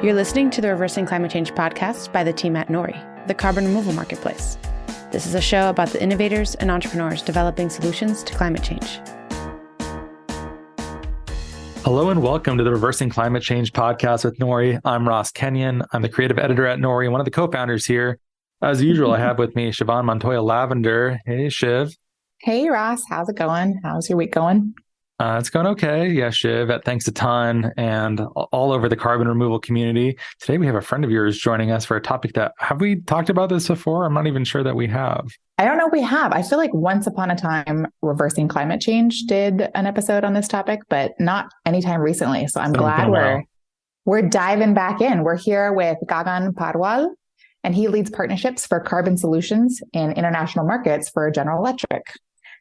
You're listening to the Reversing Climate Change podcast by the team at Nori, the carbon removal marketplace. This is a show about the innovators and entrepreneurs developing solutions to climate change. Hello and welcome to the Reversing Climate Change podcast with Nori. I'm Ross Kenyon. I'm the creative editor at Nori and one of the co-founders here. As usual, I have with me Siobhan Montoya Lavender. Hey, Shiv. Hey, Ross. How's it going? How's your week going? It's going okay. Yeah, Shiv, thanks a ton. And all over the carbon removal community. Today, we have a friend of yours joining us for a topic that, have we talked about this before? I'm not even sure that we have. I don't know if we have. I feel like once upon a time, Reversing Climate Change did an episode on this topic, but not anytime recently. So I'm glad we're diving back in. We're here with Gagan Porrwal, and he leads partnerships for carbon solutions in international markets for General Electric.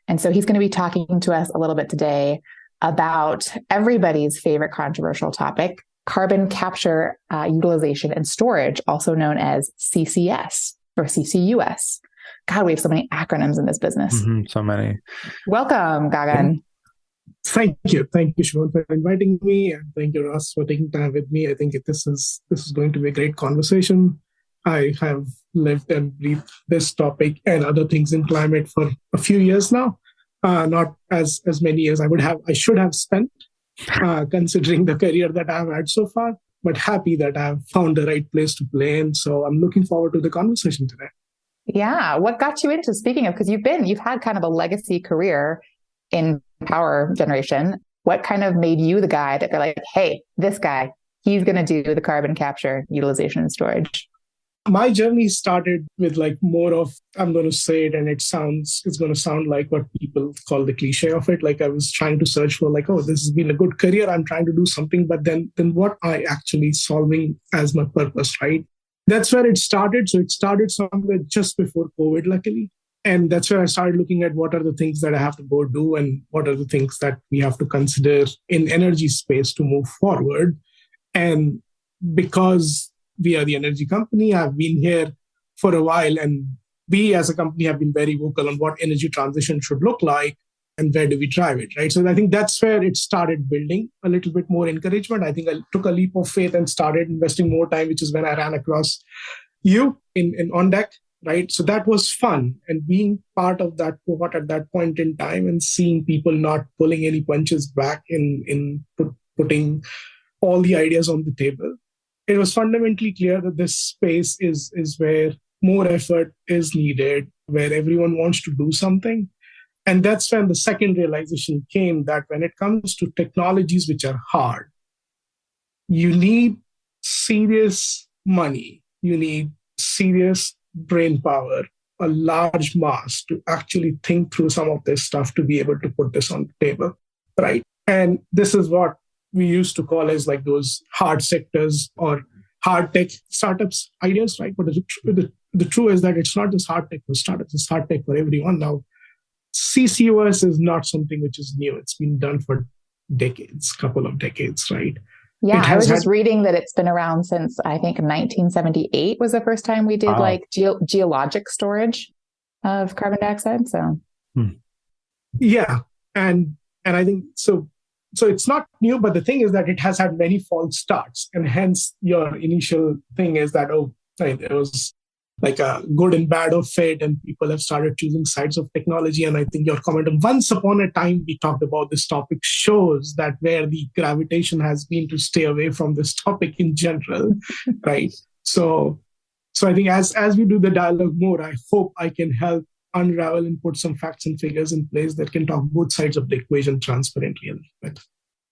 And so he's going to be talking to us a little bit today about everybody's favorite controversial topic, carbon capture, utilization, and storage, also known as CCS or CCUS. God, we have so many acronyms in this business. So many. Welcome, Gagan. Thank you. Thank you, Siobhan, for inviting me. And thank you, Ross, for taking time with me. I think this is going to be a great conversation. I have lived and breathed this topic and other things in climate for a few years now. Not as many years I should have spent, considering the career that I've had so far, but happy that I've found the right place to play in. So I'm looking forward to the conversation today. Yeah. What got you into, speaking of, because you've had kind of a legacy career in power generation. What kind of made you the guy that they're like, hey, this guy, he's going to do the carbon capture, utilization, and storage? My journey started with more of, I'm going to say it and it's going to sound like what people call the cliche of it. Like I was trying to search for this has been a good career. I'm trying to do something, but then what I actually solving as my purpose, right? That's where it started. So it started somewhere just before COVID, luckily. And that's where I started looking at what are the things that I have to go do and what are the things that we have to consider in energy space to move forward. And because we are the energy company, I've been here for a while, and we as a company have been very vocal on what energy transition should look like and where do we drive it, right? So I think that's where it started building a little bit more encouragement. I think I took a leap of faith and started investing more time, which is when I ran across you in On Deck, right? So that was fun. And being part of that cohort at that point in time and seeing people not pulling any punches back in putting all the ideas on the table, it was fundamentally clear that this space is where more effort is needed, where everyone wants to do something. And that's when the second realization came that when it comes to technologies which are hard, you need serious money, you need serious brain power, a large mass to actually think through some of this stuff to be able to put this on the table, right? And this is what we used to call as those hard sectors or hard tech startups ideas, right? But the truth is that it's not just hard tech for startups, it's hard tech for everyone now. CCUS is not something which is new. It's been done for decades, couple of decades, right? Yeah, I was just reading that it's been around since I think 1978 was the first time we did geologic storage of carbon dioxide. So yeah, and I think so it's not new, but the thing is that it has had many false starts. And hence your initial thing is that, it was like a good and bad of it. And people have started choosing sides of technology. And I think your comment on once upon a time we talked about this topic shows that where the gravitation has been to stay away from this topic in general, right? So I think as we do the dialogue more, I hope I can help unravel and put some facts and figures in place that can talk both sides of the equation transparently a little bit.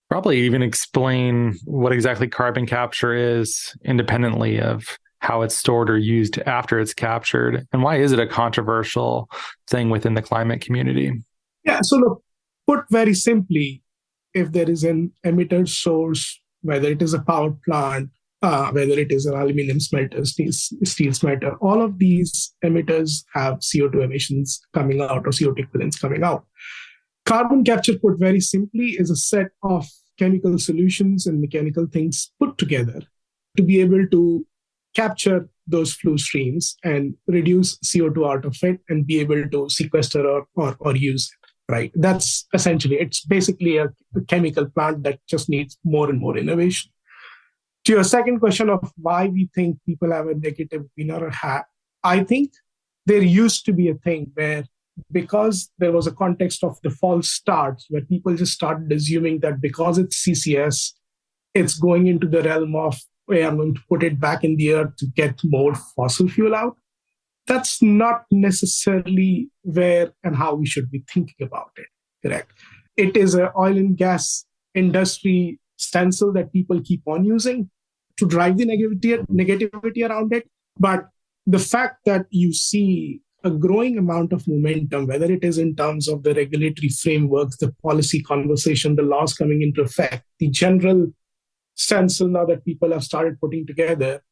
Probably even explain what exactly carbon capture is independently of how it's stored or used after it's captured. And why is it a controversial thing within the climate community? Yeah, so look, put very simply, if there is an emitter source, whether it is a power plant, whether it is an aluminum smelter, steel smelter, all of these emitters have CO2 emissions coming out or CO2 equivalents coming out. Carbon capture, put very simply, is a set of chemical solutions and mechanical things put together to be able to capture those flue streams and reduce CO2 out of it and be able to sequester or use it, right? That's essentially, it's basically a chemical plant that just needs more and more innovation. To your second question of why we think people have a negative opinion or I think there used to be a thing where, because there was a context of the false starts where people just started assuming that because it's CCS, it's going into the realm of, hey, I'm going to put it back in the earth to get more fossil fuel out. That's not necessarily where and how we should be thinking about it, correct? It is an oil and gas industry stencil that people keep on using to drive the negativity around it. But the fact that you see a growing amount of momentum, whether it is in terms of the regulatory frameworks, the policy conversation, the laws coming into effect, the general stencil now that people have started putting together,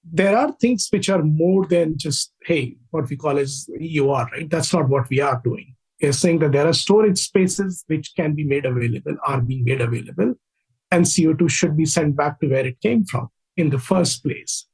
there are things which are more than just, hey, what we call as EOR, right? That's not what we are doing. We're saying that there are storage spaces which can be made available, are being made available, and CO2 should be sent back to where it came from in the first place.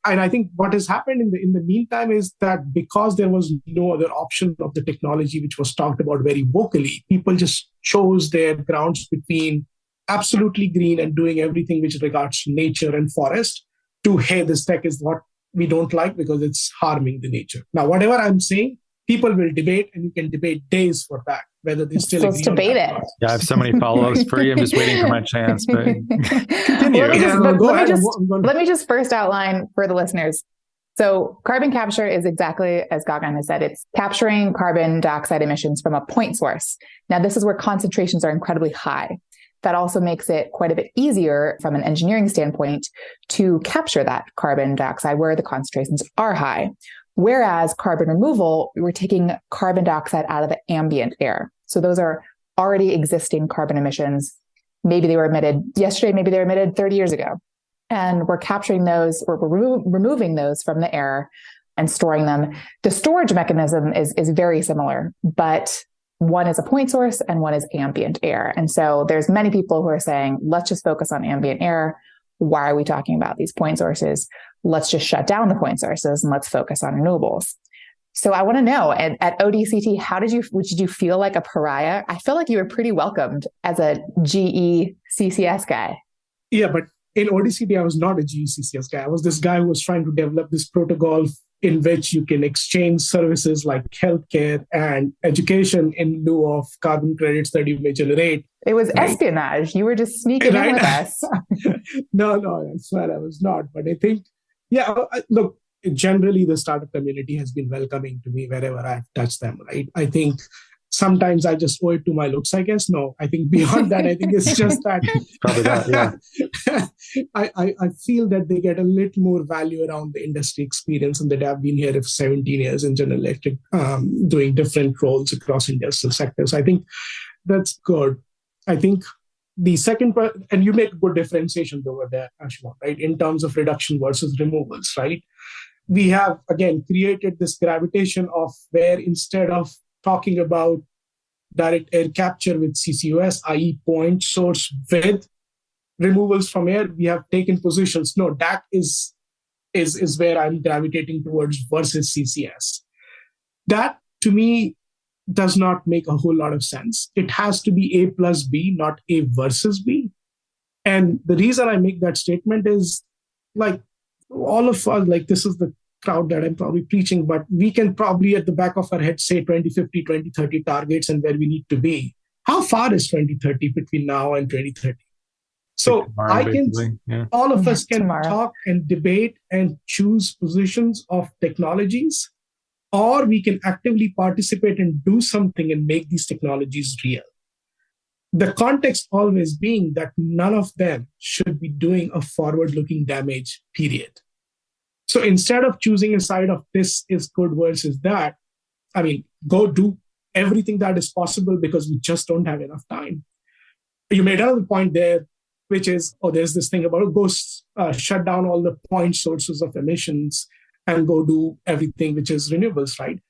And I think what has happened in the meantime is that because there was no other option of the technology which was talked about very vocally, people just chose their grounds between absolutely green and doing everything which regards nature and forest to, hey, this tech is what we don't like because it's harming the nature. Now, whatever I'm saying, people will debate, and you can debate days for that, whether they still agree. Let's debate it. Yeah, I have so many follow-ups for you. I'm just waiting for my chance. But continue. Let me just first outline for the listeners. So carbon capture is exactly as Gagan has said. It's capturing carbon dioxide emissions from a point source. Now, this is where concentrations are incredibly high. That also makes it quite a bit easier from an engineering standpoint to capture that carbon dioxide where the concentrations are high. Whereas carbon removal, we're taking carbon dioxide out of the ambient air. So those are already existing carbon emissions. Maybe they were emitted yesterday, maybe they were emitted 30 years ago. And we're capturing those, or we're removing those from the air and storing them. The storage mechanism is very similar, but one is a point source and one is ambient air. And so there's many people who are saying, let's just focus on ambient air. Why are we talking about these point sources? Let's just shut down the point sources and let's focus on renewables. So I want to know, at ODCT, did you feel like a pariah? I feel like you were pretty welcomed as a GE CCS guy. Yeah, but in ODCT, I was not a GE CCS guy. I was this guy who was trying to develop this protocol in which you can exchange services like healthcare and education in lieu of carbon credits that you may generate. It was espionage. You were just sneaking in with us. No, I swear I was not. But I think, look, generally the startup community has been welcoming to me wherever I've touched them, right? I think sometimes I just owe it to my looks, I guess. No, I think beyond that, I think it's just that. Probably that, yeah. I feel that they get a little more value around the industry experience, and that I've been here for 17 years in General Electric, doing different roles across industrial sectors. I think that's good. I think the second part, and you make good differentiations over there, Ashwan, right? In terms of reduction versus removals, right? We have, again, created this gravitation of where instead of talking about direct air capture with CCUS, i.e. point source with removals from air, we have taken positions. No, that is where I'm gravitating towards versus CCS. That, to me, does not make a whole lot of sense. It has to be A plus B, not A versus B. And the reason I make that statement is, like, all of us, like, this is the crowd that I'm probably preaching, but we can probably at the back of our head say 2050, 2030 targets and where we need to be. How far is 2030 between now and 2030? So all of us can talk and debate and choose positions of technologies, or we can actively participate and do something and make these technologies real. The context always being that none of them should be doing a forward-looking damage, period. So instead of choosing a side of this is good versus that, I mean, go do everything that is possible because we just don't have enough time. You made another point there, which is, there's this thing about go shut down all the point sources of emissions and go do everything which is renewables, right?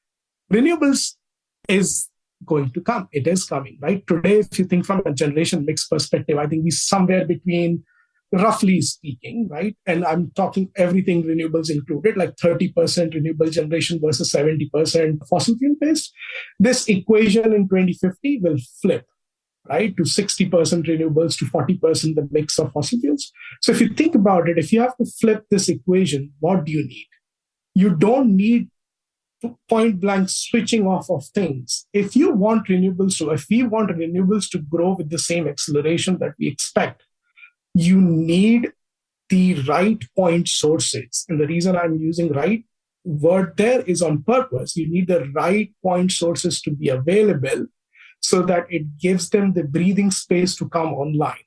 Renewables is going to come. It is coming, right? Today, if you think from a generation mix perspective, I think we're somewhere between, roughly speaking, right? And I'm talking everything renewables included, like 30% renewable generation versus 70% fossil fuel based. This equation in 2050 will flip. right? To 60% renewables, to 40% the mix of fossil fuels. So if you think about it, if you have to flip this equation, what do you need? You don't need point blank switching off of things. If we want renewables to grow with the same acceleration that we expect, you need the right point sources. And the reason I'm using right word there is on purpose. You need the right point sources to be available so that it gives them the breathing space to come online.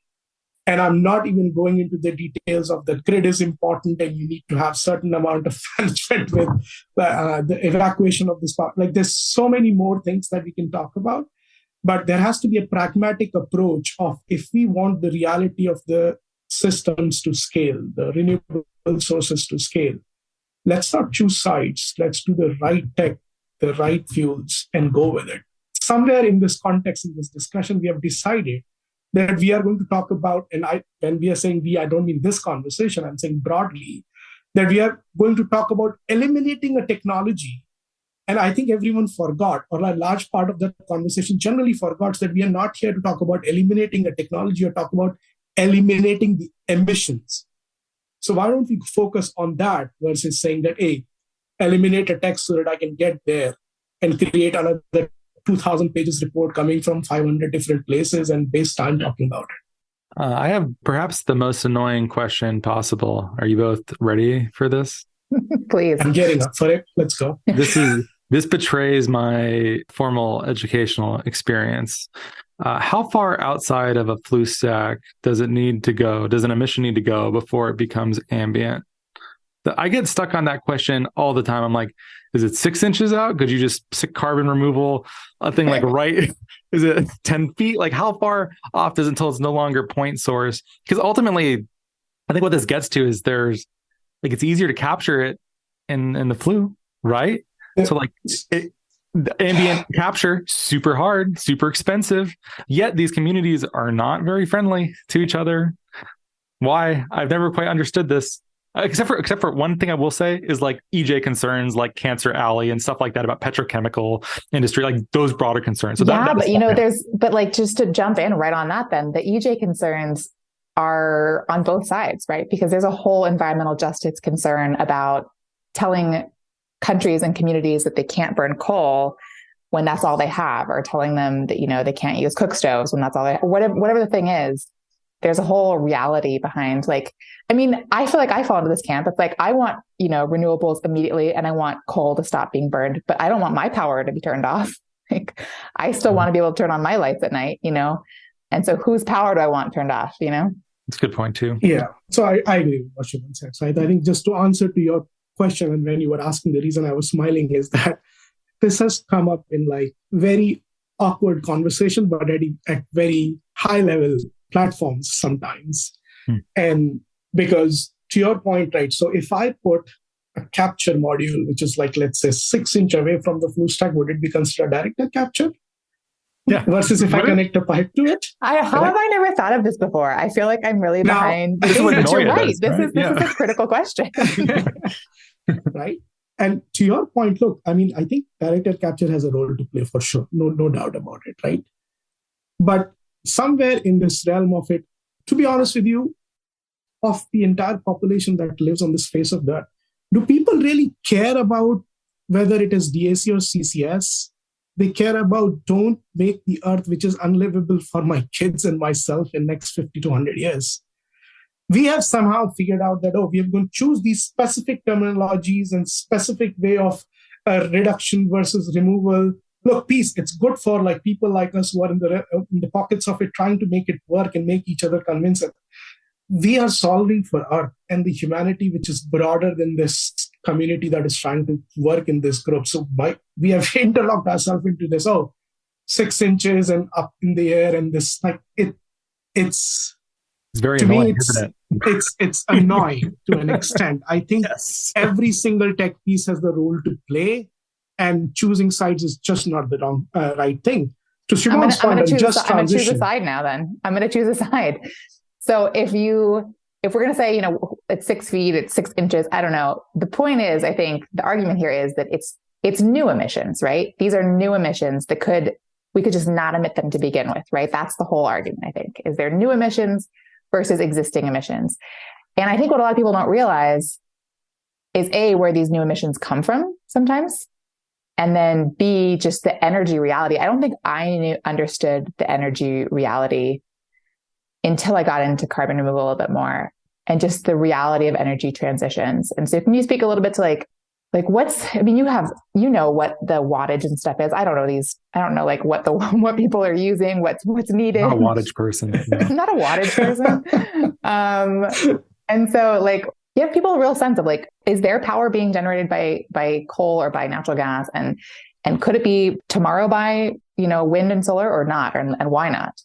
And I'm not even going into the details of the grid is important and you need to have certain amount of management with the evacuation of this part. Like there's so many more things that we can talk about, but there has to be a pragmatic approach of if we want the reality of the systems to scale, the renewable sources to scale, let's not choose sides. Let's do the right tech, the right fuels, and go with it. Somewhere in this context, in this discussion, we have decided that we are going to talk about, and when we are saying we, I don't mean this conversation, I'm saying broadly, that we are going to talk about eliminating a technology. And I think everyone forgot, or a large part of that conversation generally forgot, that we are not here to talk about eliminating a technology or talk about eliminating the emissions. So why don't we focus on that versus saying that, hey, eliminate a text so that I can get there and create another 2,000 pages report coming from 500 different places and waste time talking about it. I have perhaps the most annoying question possible. Are you both ready for this? Please. I'm getting up for it. Let's go. This betrays my formal educational experience. How far outside of a flue stack does it need to go? Does an emission need to go before it becomes ambient? I get stuck on that question all the time. I'm like, is it 6 inches out? Could you just stick carbon removal a thing like right? Is it 10 feet? Like how far off does it until it's no longer point source? Because ultimately, I think what this gets to is there's like it's easier to capture it in the flue, right? So like the ambient capture, super hard, super expensive. Yet these communities are not very friendly to each other. Why? I've never quite understood this. Except for one thing I will say is like EJ concerns like Cancer Alley and stuff like that about petrochemical industry, like those broader concerns. So but like just to jump in right on that, then the EJ concerns are on both sides, right? Because there's a whole environmental justice concern about telling countries and communities that they can't burn coal when that's all they have, or telling them that, they can't use cook stoves when that's all they have, whatever the thing is. There's a whole reality behind I feel like I fall into this camp. It's like, I want, renewables immediately and I want coal to stop being burned, but I don't want my power to be turned off. Like I still want to be able to turn on my lights at night, and so whose power do I want turned off, That's a good point too. Yeah. So I agree with what Siobhan said. So I think just to answer to your question, and when you were asking, the reason I was smiling is that this has come up in like very awkward conversation, but at very high level platforms sometimes. And because to your point, right? So if I put a capture module, which is like, let's say 6 inch away from the flue stack, would it be considered direct air capture? Yeah. Versus if I connect a pipe to it? How have I never thought of this before? I feel like I'm really behind. But you're right. This is a critical question. Right? And to your point, look, I think direct air capture has a role to play for sure. No doubt about it, right? But somewhere in this realm of it, to be honest with you, of the entire population that lives on this face of the earth, do people really care about whether it is DAC or CCS? They care about don't make the earth which is unlivable for my kids and myself in next 50 to 100 years. We have somehow figured out that, we are going to choose these specific terminologies and specific way of reduction versus removal. Look, peace, it's good for like people like us who are in the pockets of it, trying to make it work and make each other convinced. We are solving for Earth and the humanity, which is broader than this community that is trying to work in this group. So we have interlocked ourselves into this, 6 inches and up in the air, and this it's very annoying, isn't it? It's annoying to an extent. I think every single tech piece has the role to play, and choosing sides is just not the right thing. To Siobhan's point, I'm going to choose a side now. Then I'm going to choose a side. So if we're going to say, it's 6 feet, it's 6 inches, I don't know. The point is, I think the argument here is that it's new emissions, right? These are new emissions that could we could just not emit them to begin with, right? That's the whole argument, I think. Is there new emissions versus existing emissions? And I think what a lot of people don't realize is A, where these new emissions come from sometimes, and then B, just the energy reality. I don't think I understood the energy reality until I got into carbon removal a little bit more, and just the reality of energy transitions. And so can you speak a little bit to like what's, I mean, you know what the wattage and stuff is. I don't know like what people are using, what's needed. Not a wattage person. No. I'm not a wattage person. And so like, give people a real sense of like, is their power being generated by coal or by natural gas? And could it be tomorrow by, wind and solar or not? And why not?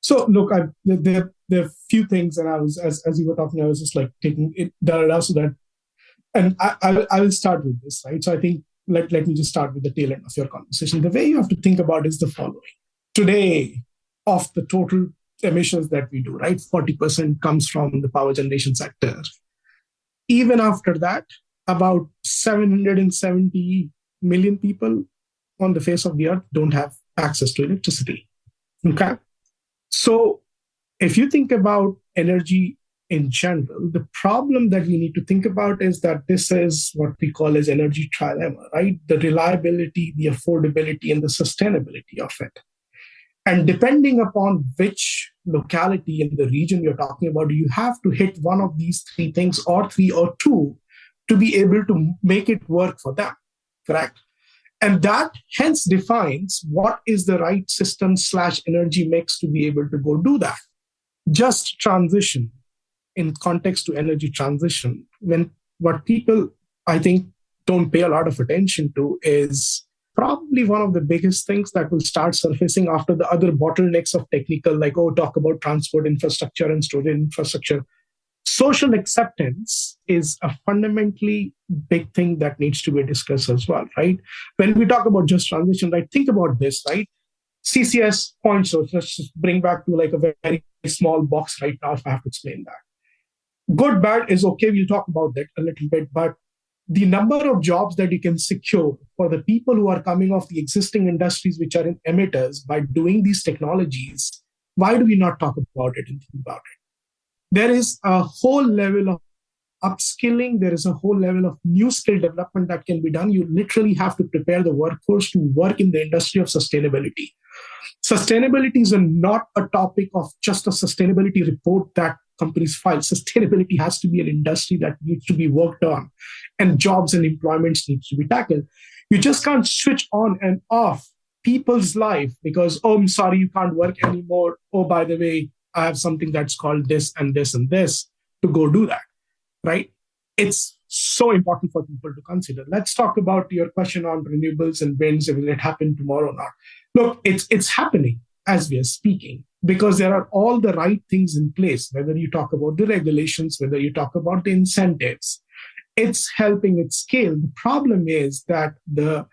So look, there are a few things, and I was, as you were talking, I was just like taking it down so that, and I will start with this, right? So I think let me just start with the tail end of your conversation. The way you have to think about it is the following. Today, of the total emissions that we do, right, 40% comes from the power generation sector. Even after that, about 770 million people on the face of the earth don't have access to electricity. Okay? So if you think about energy in general, the problem that we need to think about is that this is what we call as energy trilemma, right? The reliability, the affordability, and the sustainability of it. And depending upon which locality in the region you're talking about, you have to hit one of these three things, or three or two, to be able to make it work for them, correct? And that hence defines what is the right system/energy mix to be able to go do that. Just transition in context to energy transition, when what people, I think, don't pay a lot of attention to is probably one of the biggest things that will start surfacing after the other bottlenecks of technical, like, talk about transport infrastructure and storage infrastructure. Social acceptance is a fundamentally big thing that needs to be discussed as well, right? When we talk about just transition, right, think about this, right? CCS point source, let's just bring back to like a very small box right now if I have to explain that. Good, bad is okay, we'll talk about that a little bit, but the number of jobs that you can secure for the people who are coming off the existing industries which are in emitters by doing these technologies, why do we not talk about it and think about it? There is a whole level of upskilling. There is a whole level of new skill development that can be done. You literally have to prepare the workforce to work in the industry of sustainability. Sustainability is not a topic of just a sustainability report that companies file. Sustainability has to be an industry that needs to be worked on, and jobs and employments needs to be tackled. You just can't switch on and off people's life because, I'm sorry, you can't work anymore. Oh, by the way, I have something that's called this and this and this to go do that, right? It's so important for people to consider. Let's talk about your question on renewables and winds. Will it happen tomorrow or not? Look, it's happening as we are speaking because there are all the right things in place, whether you talk about the regulations, whether you talk about the incentives. It's helping it scale. The problem is that the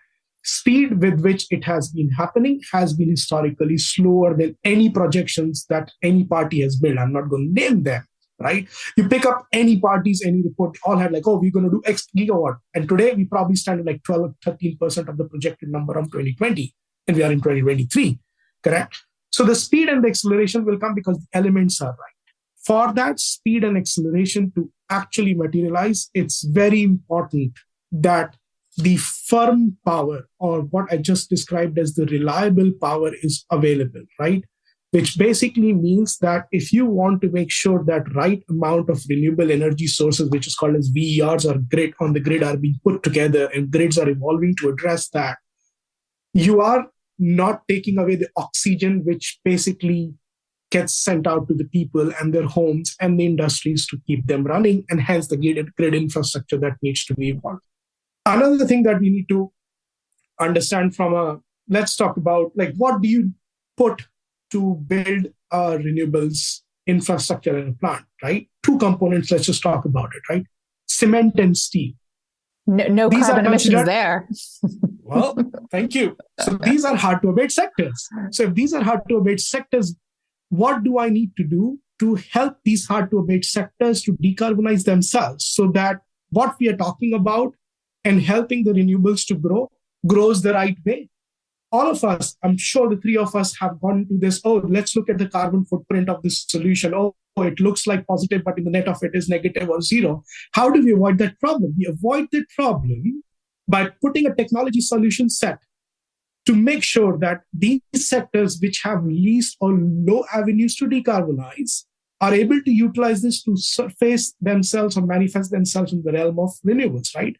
speed with which it has been happening has been historically slower than any projections that any party has built. I'm not going to name them, right? You pick up any parties, any report, they all had like, we're going to do X gigawatt. And today we probably stand at like 12 or 13% of the projected number of 2020. And we are in 2023, correct? So the speed and the acceleration will come because the elements are right. For that speed and acceleration to actually materialize, it's very important that the firm power, or what I just described as the reliable power, is available, right? Which basically means that if you want to make sure that right amount of renewable energy sources, which is called as VERs or grid on the grid, are being put together and grids are evolving to address that, you are not taking away the oxygen, which basically gets sent out to the people and their homes and the industries to keep them running, and hence the grid infrastructure that needs to be evolved. Another thing that we need to understand let's talk about like, what do you put to build a renewables infrastructure in a plant, right? Two components, let's just talk about it, right? Cement and steel. No carbon emissions there. Well, thank you. So these are hard-to-abate sectors. So if these are hard-to-abate sectors, what do I need to do to help these hard-to-abate sectors to decarbonize themselves so that what we are talking about and helping the renewables to grows the right way? all of us, I'm sure the three of us have gone to this, oh, let's look at the carbon footprint of this solution. Oh, it looks like positive, but in the net of it is negative or zero. How do we avoid that problem? We avoid that problem by putting a technology solution set to make sure that these sectors which have least or low avenues to decarbonize are able to utilize this to surface themselves or manifest themselves in the realm of renewables, right?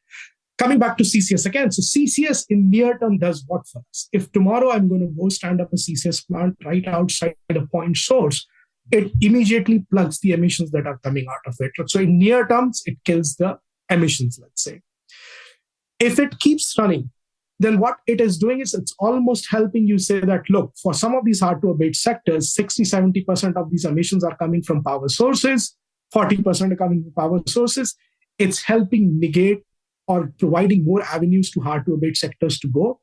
Coming back to CCS again. So CCS in near term does what for us? If tomorrow I'm going to go stand up a CCS plant right outside a point source, it immediately plugs the emissions that are coming out of it. So in near terms, it kills the emissions, let's say. If it keeps running, then what it is doing is it's almost helping you say that, look, for some of these hard-to-abate sectors, 60-70% of these emissions are coming from power sources, 40% are coming from power sources. It's helping negate or providing more avenues to hard-to-abate sectors to go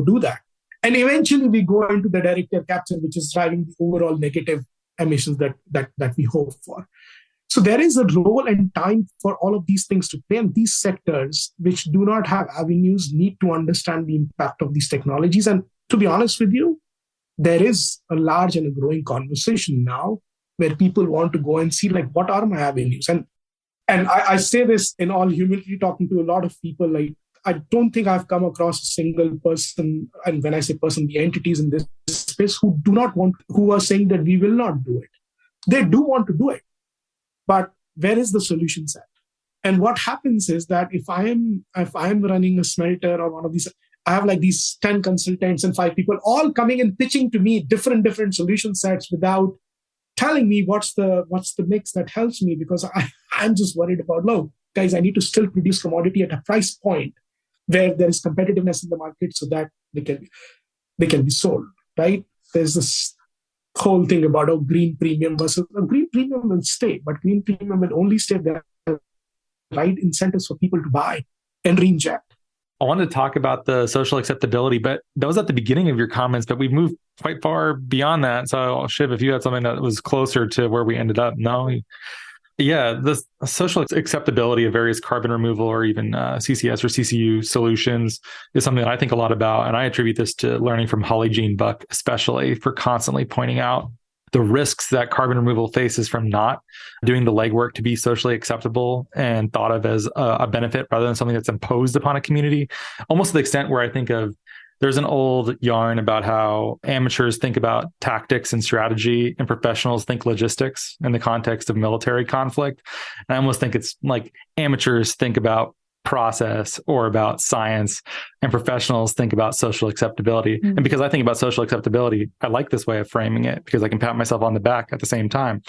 do that. And eventually we go into the direct air capture, which is driving the overall negative emissions that we hope for. So there is a role and time for all of these things to play. And these sectors which do not have avenues need to understand the impact of these technologies. And to be honest with you, there is a large and a growing conversation now where people want to go and see, like, what are my avenues? And I say this in all humility, talking to a lot of people, like, I don't think I've come across a single person, and when I say person, the entities in this space who are saying that we will not do it. They do want to do it. But where is the solution set? And what happens is that if I am running a smelter or one of these, I have like these 10 consultants and 5 people all coming and pitching to me different solution sets without telling me what's the mix that helps me, because I'm just worried about, no, guys, I need to still produce commodity at a price point where there is competitiveness in the market so that they can be sold, right? There's this whole thing about green premium versus green premium will stay, but green premium will only stay there right incentives for people to buy and reinject. I wanted to talk about the social acceptability, but that was at the beginning of your comments, but we've moved quite far beyond that. So Shiv, if you had something that was closer to where we ended up, no? Yeah, the social acceptability of various carbon removal or even CCS or CCU solutions is something that I think a lot about. And I attribute this to learning from Holly Jean Buck, especially for constantly pointing out the risks that carbon removal faces from not doing the legwork to be socially acceptable and thought of as a benefit rather than something that's imposed upon a community, almost to the extent where I think of, there's an old yarn about how amateurs think about tactics and strategy and professionals think logistics in the context of military conflict. And I almost think it's like amateurs think about process or about science and professionals think about social acceptability. Mm-hmm. And because I think about social acceptability, I like this way of framing it because I can pat myself on the back at the same time.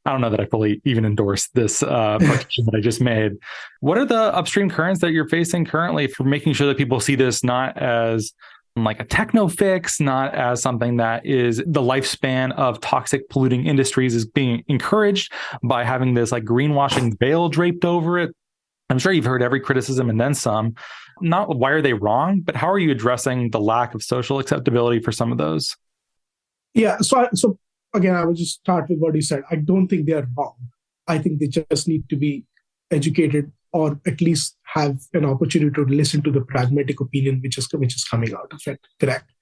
I don't know that I fully even endorse this question that I just made. What are the upstream currents that you're facing currently for making sure that people see this not as like a techno fix, not as something that is the lifespan of toxic polluting industries is being encouraged by having this like greenwashing veil draped over it? I'm sure you've heard every criticism and then some. Not why are they wrong, but how are you addressing the lack of social acceptability for some of those? Yeah, so again, I will just start with what you said. I don't think they are wrong. I think they just need to be educated or at least have an opportunity to listen to the pragmatic opinion which is coming out of it. Correct.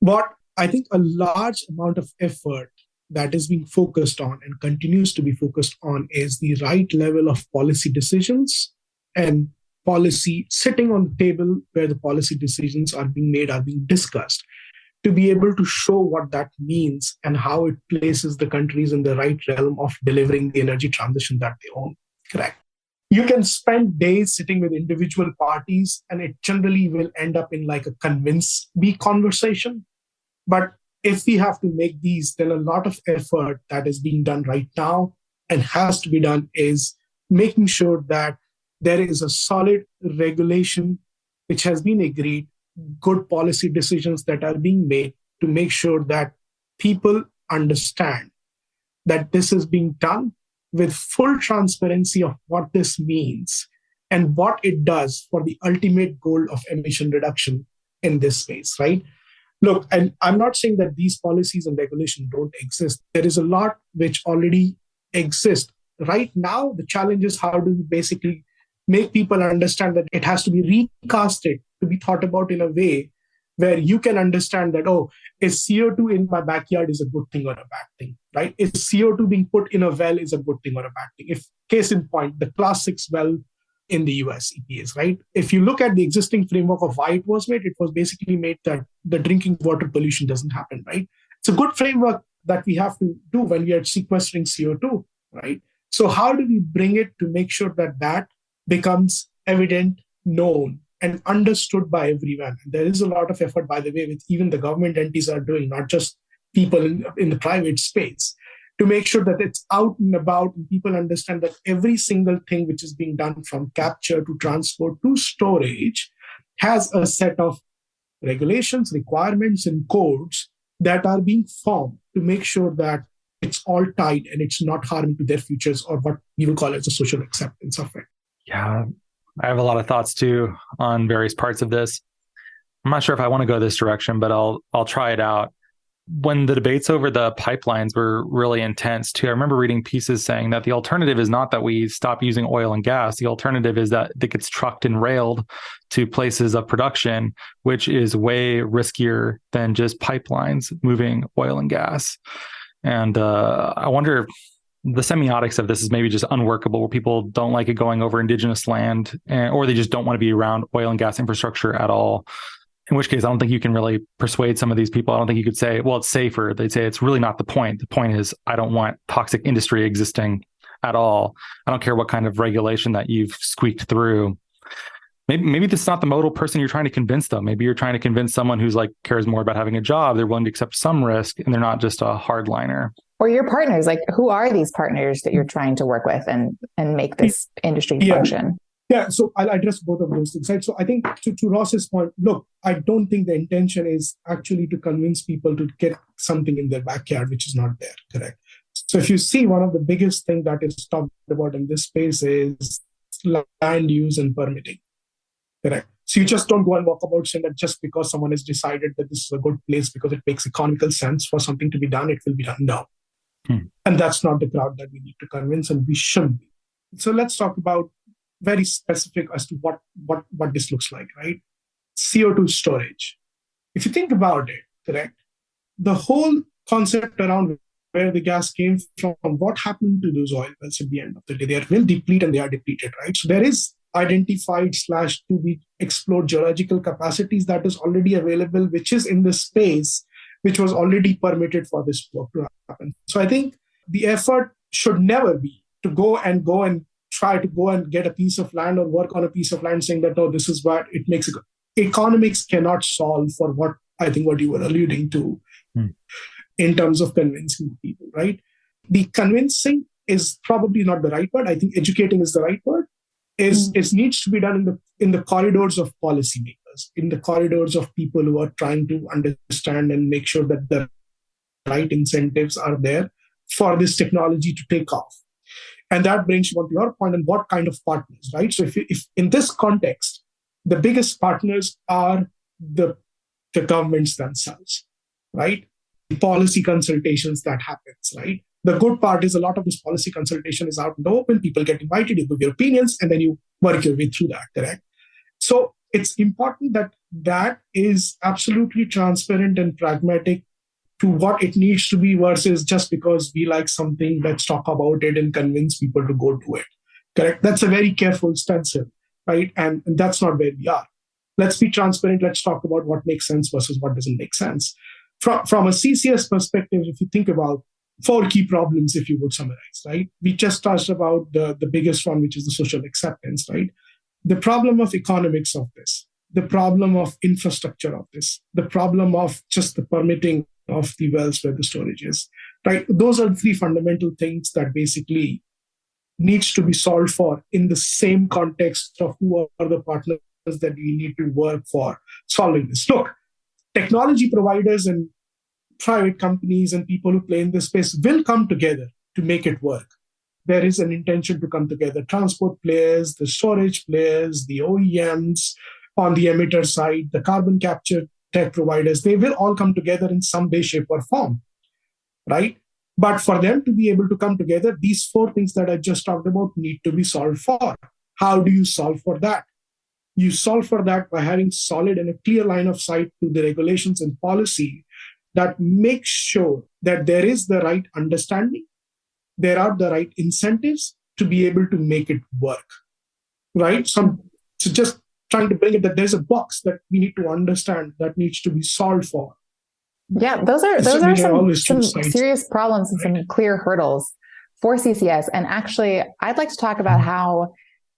But I think a large amount of effort that is being focused on and continues to be focused on is the right level of policy decisions and policy sitting on the table where the policy decisions are being made, are being discussed, to be able to show what that means and how it places the countries in the right realm of delivering the energy transition that they own. Correct. You can spend days sitting with individual parties and it generally will end up in like a convince me conversation. But if we have to make these, then a lot of effort that is being done right now and has to be done is making sure that there is a solid regulation which has been agreed, good policy decisions that are being made to make sure that people understand that this is being done with full transparency of what this means and what it does for the ultimate goal of emission reduction in this space, right? Look, and I'm not saying that these policies and regulation don't exist. There is a lot which already exists. Right now, the challenge is how do we basically make people understand that it has to be recasted to be thought about in a way where you can understand that, oh, is CO2 in my backyard is a good thing or a bad thing, right? Is CO2 being put in a well is a good thing or a bad thing? If case in point, the Class 6 well in the US EPAs, right? If you look at the existing framework of why it was basically made that the drinking water pollution doesn't happen, right? It's a good framework that we have to do when we are sequestering CO2, right? So how do we bring it to make sure that that becomes evident, known, and understood by everyone? And there is a lot of effort, by the way, with even the government entities are doing, not just people in the private space, to make sure that it's out and about and people understand that every single thing which is being done from capture to transport to storage has a set of regulations, requirements, and codes that are being formed to make sure that it's all tied and it's not harming to their futures or what we will call as a social acceptance of it. Yeah, I have a lot of thoughts too on various parts of this. I'm not sure if I want to go this direction, but I'll try it out. When the debates over the pipelines were really intense too, I remember reading pieces saying that the alternative is not that we stop using oil and gas. The alternative is that it gets trucked and railed to places of production, which is way riskier than just pipelines moving oil and gas. And I wonder if the semiotics of this is maybe just unworkable, where people don't like it going over indigenous land, or they just don't want to be around oil and gas infrastructure at all. In which case, I don't think you can really persuade some of these people. I don't think you could say, well, it's safer. They'd say it's really not the point. The point is, I don't want toxic industry existing at all. I don't care what kind of regulation that you've squeaked through. Maybe this is not the modal person you're trying to convince them. Maybe you're trying to convince someone who's like cares more about having a job. They're willing to accept some risk, and they're not just a hardliner. Or your partners, like who are these partners that you're trying to work with and make this industry function? Yeah, so I'll address both of those things, right? So I think to Ross's point, look, I don't think the intention is actually to convince people to get something in their backyard, which is not there, correct? So if you see, one of the biggest things that is talked about in this space is land use and permitting, correct? So you just don't go and walk about saying that just because someone has decided that this is a good place because it makes economical sense for something to be done, it will be done. No. And that's not the crowd that we need to convince, and we should be. So let's talk about very specific as to what this looks like, right? CO2 storage. If you think about it, correct, the whole concept around where the gas came from, what happened to those oil wells at the end of the day? They will deplete, and they are depleted, right? So there is identified / to be explored geological capacities that is already available, which is in the space, which was already permitted for this work to happen. So I think the effort should never be to go and try to go and get a piece of land or work on a piece of land saying that, no, this is what it makes. Economics cannot solve for what you were alluding to in terms of convincing people, right? The convincing is probably not the right word. I think educating is the right word. It needs to be done in the corridors of policymakers, in the corridors of people who are trying to understand and make sure that the right incentives are there for this technology to take off. And that brings you on to your point on what kind of partners, right? So if in this context, the biggest partners are the governments themselves, right? The policy consultations that happens, right? The good part is a lot of this policy consultation is out in the open. People get invited, you give your opinions, and then you work your way through that, correct? So it's important that that is absolutely transparent and pragmatic to what it needs to be versus just because we like something, let's talk about it and convince people to go do it, correct? That's a very careful stencil, right? And that's not where we are. Let's be transparent. Let's talk about what makes sense versus what doesn't make sense. From a CCS perspective, if you think about 4 key problems, if you would summarize, right? We just touched about the biggest one, which is the social acceptance, right? The problem of economics of this, the problem of infrastructure of this, the problem of just the permitting of the wells where the storage is, right? Those are 3 fundamental things that basically needs to be solved for in the same context of who are the partners that we need to work for solving this. Look, technology providers and private companies and people who play in this space will come together to make it work. There is an intention to come together. Transport players, the storage players, the OEMs on the emitter side, the carbon capture tech providers, they will all come together in some way, shape, or form, right? But for them to be able to come together, these 4 things that I just talked about need to be solved for. How do you solve for that? You solve for that by having solid and a clear line of sight to the regulations and policy that makes sure that there is the right understanding, there are the right incentives to be able to make it work, right? So just trying to bring it that there's a box that we need to understand that needs to be solved for. Yeah, those are some serious problems and some clear hurdles for CCS. And actually, I'd like to talk about how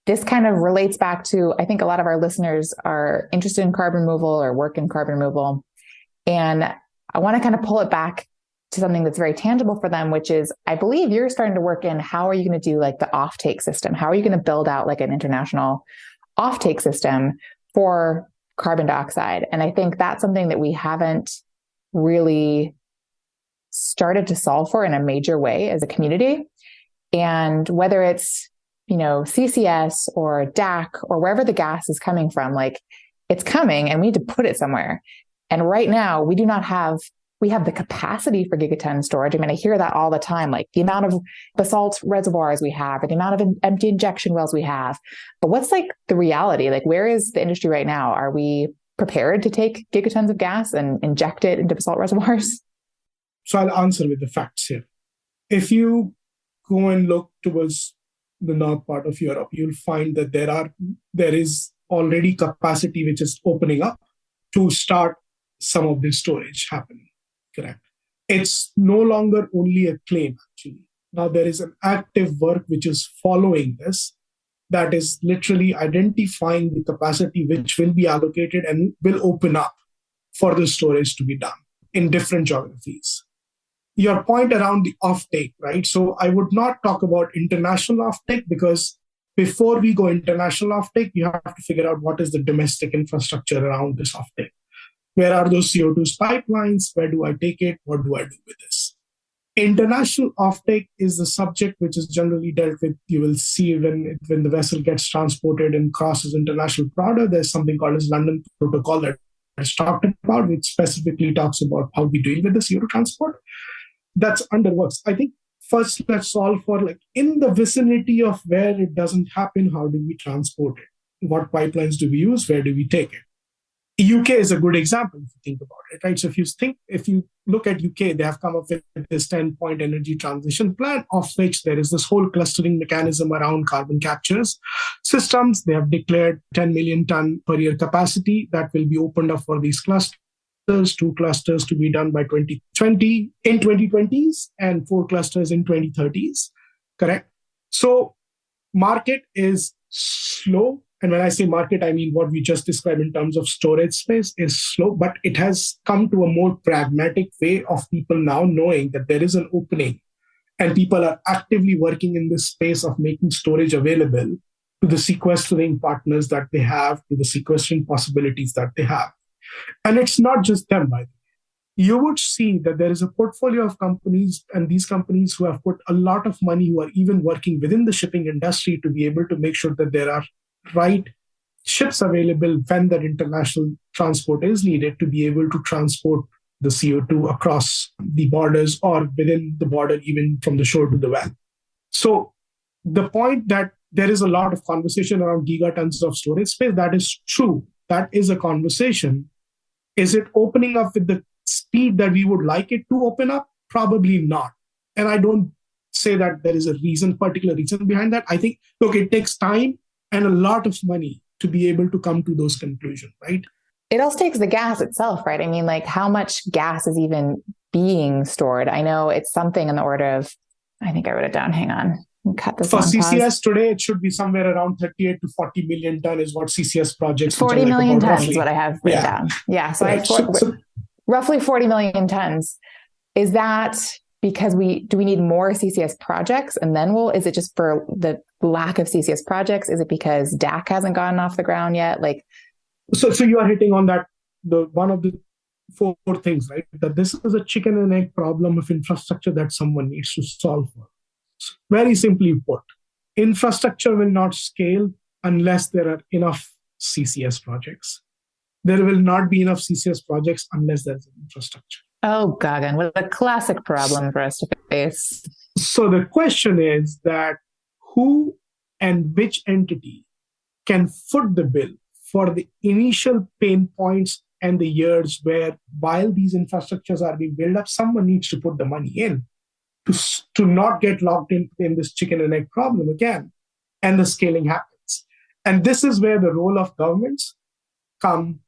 this kind of relates back to, I think a lot of our listeners are interested in carbon removal or work in carbon removal. And I want to kind of pull it back to something that's very tangible for them, which is, I believe you're starting to work in how are you going to do like the offtake system? How are you going to build out like an international offtake system for carbon dioxide? And I think that's something that we haven't really started to solve for in a major way as a community. And whether it's, CCS or DAC or wherever the gas is coming from, like it's coming and we need to put it somewhere. And right now we have the capacity for gigaton storage. I mean, I hear that all the time, like the amount of basalt reservoirs we have, or the amount of empty injection wells we have. But what's like the reality? Like, where is the industry right now? Are we prepared to take gigatons of gas and inject it into basalt reservoirs? So I'll answer with the facts here. If you go and look towards the north part of Europe, you'll find that there is already capacity which is opening up to start some of this storage happening. Correct. It's no longer only a claim, actually. Now there is an active work which is following this, that is literally identifying the capacity which will be allocated and will open up for the storage to be done in different geographies. Your point around the offtake, right? So I would not talk about international offtake, because before we go international offtake, you have to figure out what is the domestic infrastructure around this offtake. Where are those CO2 pipelines? Where do I take it? What do I do with this? International offtake is the subject which is generally dealt with. You will see when the vessel gets transported and crosses international border, there's something called as London Protocol that is talked about, which specifically talks about how we deal with the CO2 transport. That's under works. I think first let's solve for like in the vicinity of where it doesn't happen, how do we transport it? What pipelines do we use? Where do we take it? UK is a good example if you think about it, right? So if you look at UK, they have come up with this 10-point energy transition plan, of which there is this whole clustering mechanism around carbon captures systems. They have declared 10 million ton per year capacity that will be opened up for these clusters, 2 clusters to be done by 2020 in 2020s and 4 clusters in 2030s. Correct. So market is slow. And when I say market, I mean what we just described in terms of storage space is slow, but it has come to a more pragmatic way of people now knowing that there is an opening and people are actively working in this space of making storage available to the sequestering partners that they have, to the sequestering possibilities that they have. And it's not just them, by the way. You would see that there is a portfolio of companies, and these companies who have put a lot of money, who are even working within the shipping industry to be able to make sure that there are right ships available when that international transport is needed to be able to transport the CO2 across the borders or within the border, even from the shore to the well. So the point that there is a lot of conversation around gigatons of storage space, that is true. That is a conversation. Is it opening up with the speed that we would like it to open up? Probably not. And I don't say that there is a particular reason behind that. I think, look, it takes time and a lot of money to be able to come to those conclusions, right? It also takes the gas itself, right? I mean, like how much gas is even being stored? I know it's something in the order of, I think I wrote it down. Hang on. Cut this for CCS pause. Today, it should be somewhere around 38 to 40 million ton is what CCS projects. 40 million tons is what I have written down. Yeah. So, roughly 40 million tons. Is that because do we need more CCS projects? And then is it just for the lack of CCS projects? Is it because DAC hasn't gotten off the ground yet? Like, so you are hitting on that, one of the 4 things, right? That this is a chicken and egg problem of infrastructure that someone needs to solve for. So very simply put, infrastructure will not scale unless there are enough CCS projects. There will not be enough CCS projects unless there's an infrastructure. Oh, Gagan, what a classic problem for us to face. So the question is that who and which entity can foot the bill for the initial pain points and the years where while these infrastructures are being built up, someone needs to put the money in to not get locked in this chicken and egg problem again. And the scaling happens. And this is where the role of governments come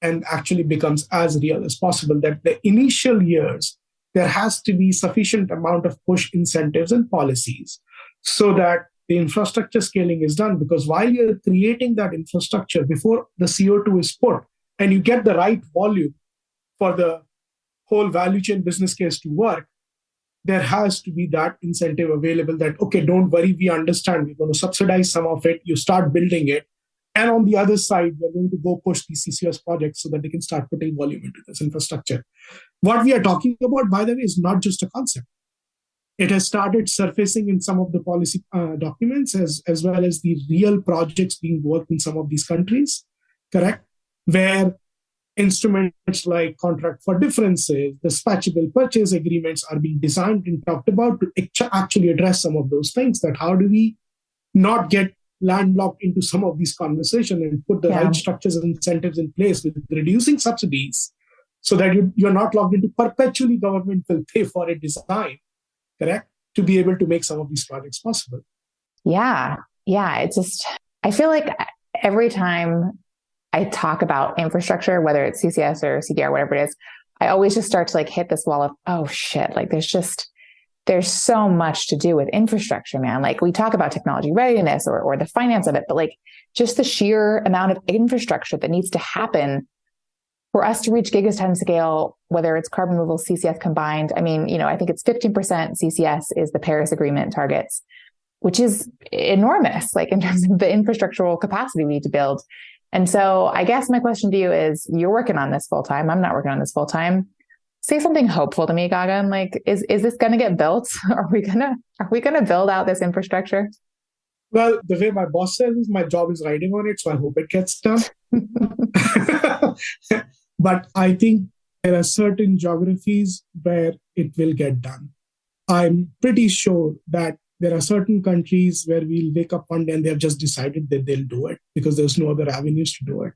and actually becomes as real as possible, that the initial years, there has to be sufficient amount of push incentives and policies so that the infrastructure scaling is done. Because while you're creating that infrastructure, before the CO2 is put and you get the right volume for the whole value chain business case to work, there has to be that incentive available that, okay, don't worry, we understand, we're going to subsidize some of it, you start building it. And on the other side, we're going to go push these CCS projects so that they can start putting volume into this infrastructure. What we are talking about, by the way, is not just a concept. It has started surfacing in some of the policy documents as well as the real projects being worked in some of these countries, correct? Where instruments like contract for differences, dispatchable purchase agreements are being designed and talked about to actually address some of those things. That how do we not get landlocked into some of these conversations and put the right structures and incentives in place with reducing subsidies so that you're not locked into perpetually government will pay for a design, correct? To be able to make some of these projects possible. Yeah. Yeah. It's just, I feel like every time I talk about infrastructure, whether it's CCS or CDR, whatever it is, I always just start to like hit this wall of, oh shit, like there's so much to do with infrastructure, man. Like we talk about technology readiness or the finance of it, but like just the sheer amount of infrastructure that needs to happen for us to reach gigaton scale, whether it's carbon removal, CCS combined. I mean, I think it's 15% CCS is the Paris Agreement targets, which is enormous, like in terms of the infrastructural capacity we need to build. And so I guess my question to you is, you're working on this full time. I'm not working on this full time. Say something hopeful to me, Gagan. Like, is this going to get built? Are we gonna build out this infrastructure? Well, the way my boss says is my job is riding on it, so I hope it gets done. But I think there are certain geographies where it will get done. I'm pretty sure that there are certain countries where we'll wake up one day and they have just decided that they'll do it because there's no other avenues to do it.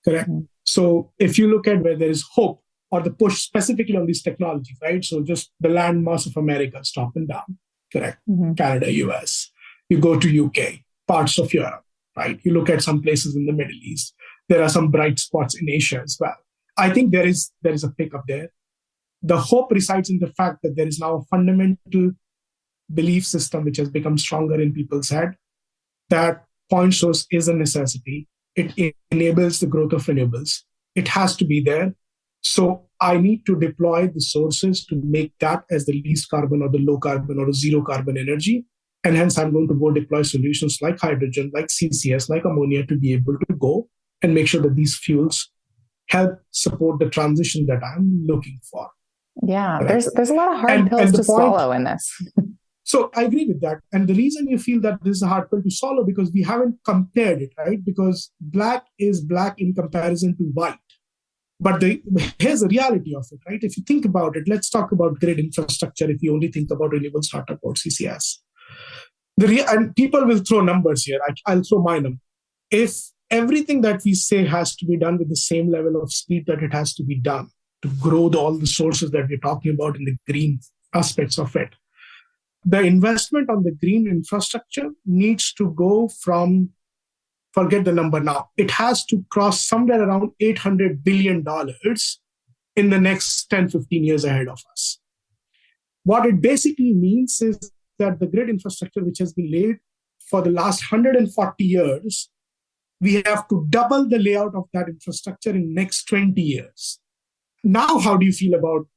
Correct? Mm-hmm. So if you look at where there is hope or the push specifically on these technologies, right? So just the land mass of America is top and down. Correct? Mm-hmm. Canada, US. You go to UK, parts of Europe, right? You look at some places in the Middle East. There are some bright spots in Asia as well. I think there is a pickup there. The hope resides in the fact that there is now a fundamental belief system which has become stronger in people's head, that point source is a necessity. It enables the growth of renewables. It has to be there. So I need to deploy the sources to make that as the least carbon or the low carbon or the zero carbon energy. And hence I'm going to go deploy solutions like hydrogen, like CCS, like ammonia to be able to go and make sure that these fuels help support the transition that I'm looking for. Yeah, right? There's a lot of hard pills to swallow in this. So I agree with that. And the reason you feel that this is a hard pill to swallow, because we haven't compared it, right? Because black is black in comparison to white. But here's the reality of it, right? If you think about it, let's talk about grid infrastructure. If you only think about renewables, not about CCS. And people will throw numbers here. I'll throw my number. If everything that we say has to be done with the same level of speed that it has to be done to grow all the sources that we're talking about in the green aspects of it, the investment on the green infrastructure needs to go from, forget the number now, it has to cross somewhere around $800 billion in the next 10, 15 years ahead of us. What it basically means is that the grid infrastructure, which has been laid for the last 140 years, we have to double the layout of that infrastructure in next 20 years. Now, how do you feel about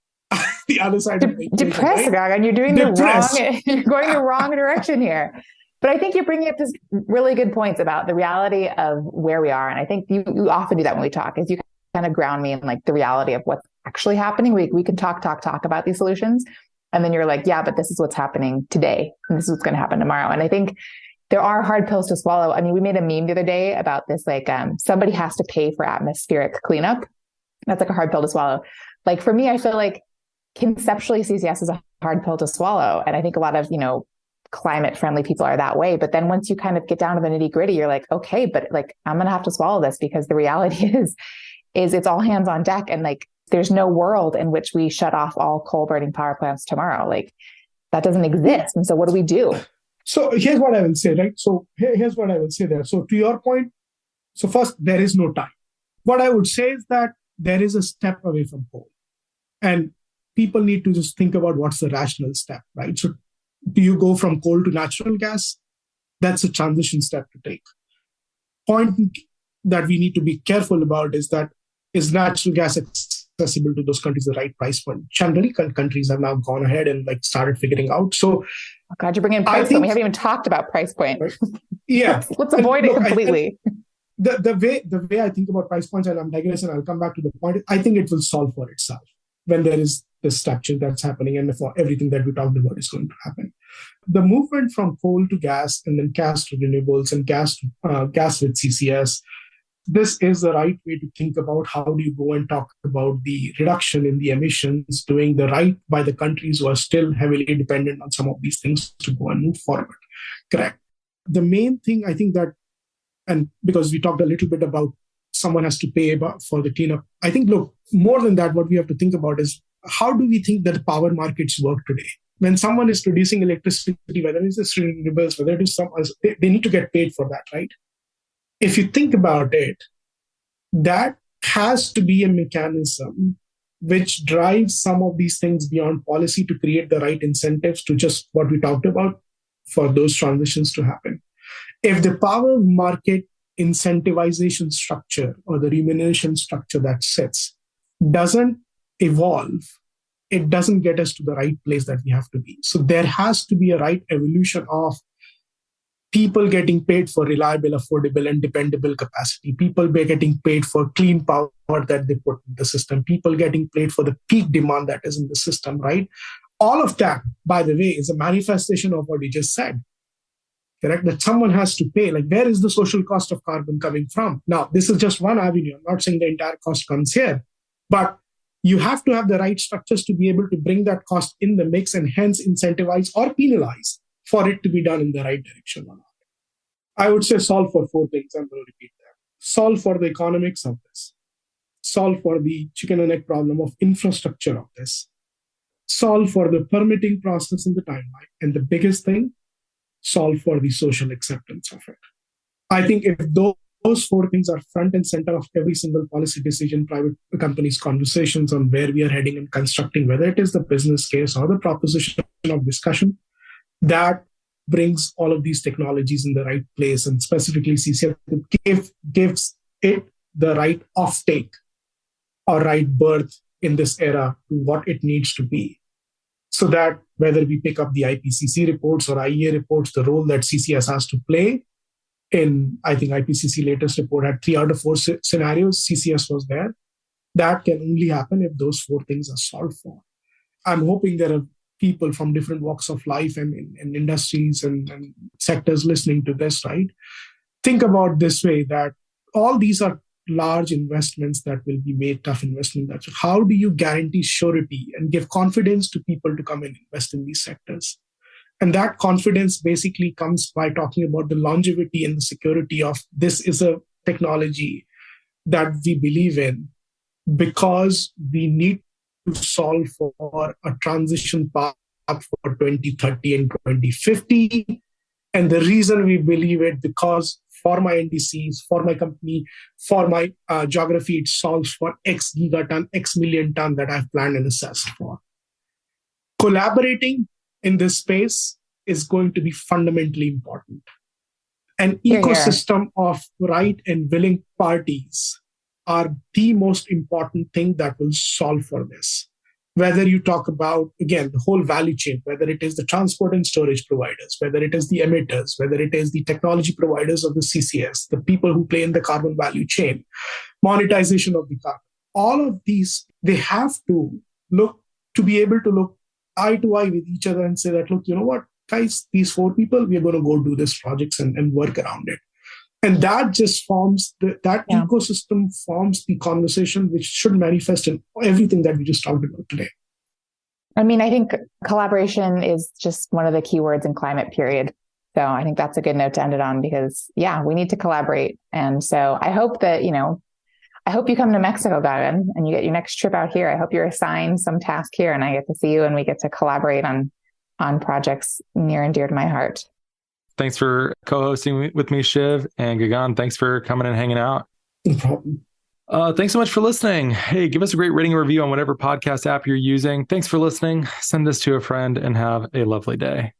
the other side of the equation? Depressed, right? Gagan. You're doing you're going the wrong direction here. But I think you're bringing up this really good points about the reality of where we are. And I think you often do that when we talk, is you kind of ground me in like the reality of what's actually happening. We can talk about these solutions. And then you're like, yeah, but this is what's happening today. And this is what's going to happen tomorrow. And I think there are hard pills to swallow. I mean, we made a meme the other day about this, like somebody has to pay for atmospheric cleanup. That's like a hard pill to swallow. Like for me, I feel like conceptually CCS is a hard pill to swallow. And I think a lot of, climate friendly people are that way. But then once you kind of get down to the nitty gritty, you're like, okay, but like, I'm going to have to swallow this, because the reality is it's all hands on deck. And like, there's no world in which we shut off all coal burning power plants tomorrow. Like, that doesn't exist. And so what do we do? So here's what I will say, right? So here's what I will say there. So to your point, so first, there is no time. What I would say is that there is a step away from coal. And people need to just think about what's the rational step, right? So do you go from coal to natural gas? That's a transition step to take. Point that we need to be careful about is that, is natural gas accessible to those countries the right price point? Generally, countries have now gone ahead and like started figuring out. So, oh God, you're bringing price point. We haven't even talked about price point. Right? Yeah, let's avoid it completely. The way I think about price points, and I'm digressing, I'll come back to the point. I think it will solve for itself when there is this structure that's happening, and for everything that we talked about is going to happen. The movement from coal to gas, and then gas to renewables, and gas with CCS. This is the right way to think about how do you go and talk about the reduction in the emissions, doing the right by the countries who are still heavily dependent on some of these things to go and move forward. Correct. The main thing I think that, and because we talked a little bit about someone has to pay for the cleanup, I think, look, more than that, what we have to think about is how do we think that the power markets work today? When someone is producing electricity, whether it's renewables, whether it is they need to get paid for that, right? If you think about it, that has to be a mechanism which drives some of these things beyond policy to create the right incentives to just what we talked about for those transitions to happen. If the power market incentivization structure or the remuneration structure that sits doesn't evolve, it doesn't get us to the right place that we have to be. So there has to be a right evolution of people getting paid for reliable, affordable, and dependable capacity. People getting paid for clean power that they put in the system. People getting paid for the peak demand that is in the system, right? All of that, by the way, is a manifestation of what you just said. Correct? That someone has to pay. Like, where is the social cost of carbon coming from? Now, this is just one avenue. I'm not saying the entire cost comes here, but you have to have the right structures to be able to bring that cost in the mix and hence incentivize or penalize for it to be done in the right direction or not. I would say solve for 4 things. I'm going to repeat them. Solve for the economics of this. Solve for the chicken and egg problem of infrastructure of this. Solve for the permitting process and the timeline. And the biggest thing, solve for the social acceptance of it. I think if those 4 things are front and center of every single policy decision, private companies' conversations on where we are heading and constructing, whether it is the business case or the proposition of discussion, that brings all of these technologies in the right place, and specifically CCS gives it the right offtake or right birth in this era to what it needs to be. So that whether we pick up the IPCC reports or IEA reports, the role that CCS has to play in, I think IPCC latest report had 3 out of 4 scenarios, CCS was there. That can only happen if those 4 things are solved for. I'm hoping there are people from different walks of life and industries and sectors listening to this, right? Think about this way, that all these are large investments that will be made, tough investments. How do you guarantee surety and give confidence to people to come and invest in these sectors? And that confidence basically comes by talking about the longevity and the security of this is a technology that we believe in, because we need to solve for a transition path for 2030 and 2050. And the reason we believe it, because for my NDCs, for my company, for my geography, it solves for X gigaton, X million ton that I've planned and assessed for. Collaborating in this space is going to be fundamentally important. An ecosystem of right and willing parties are the most important thing that will solve for this. Whether you talk about, again, the whole value chain, whether it is the transport and storage providers, whether it is the emitters, whether it is the technology providers of the CCS, the people who play in the carbon value chain, monetization of the carbon, all of these, they have to be able to look eye to eye with each other and say that, look, you know what, guys, these 4 people, we are going to go do this projects and work around it. And that just forms, ecosystem forms the conversation which should manifest in everything that we just talked about today. I mean, I think collaboration is just one of the key words in climate, period. So I think that's a good note to end it on because, yeah, we need to collaborate. And so I hope that, I hope you come to Mexico, Gagan, and you get your next trip out here. I hope you're assigned some task here and I get to see you and we get to collaborate on projects near and dear to my heart. Thanks for co-hosting with me, Shiv, and Gagan. Thanks for coming and hanging out. No problem. Thanks so much for listening. Hey, give us a great rating and review on whatever podcast app you're using. Thanks for listening. Send this to a friend and have a lovely day.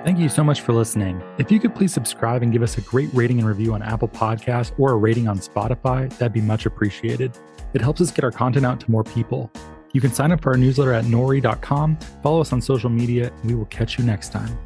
Thank you so much for listening. If you could please subscribe and give us a great rating and review on Apple Podcasts or a rating on Spotify, that'd be much appreciated. It helps us get our content out to more people. You can sign up for our newsletter at nori.com, follow us on social media, and we will catch you next time.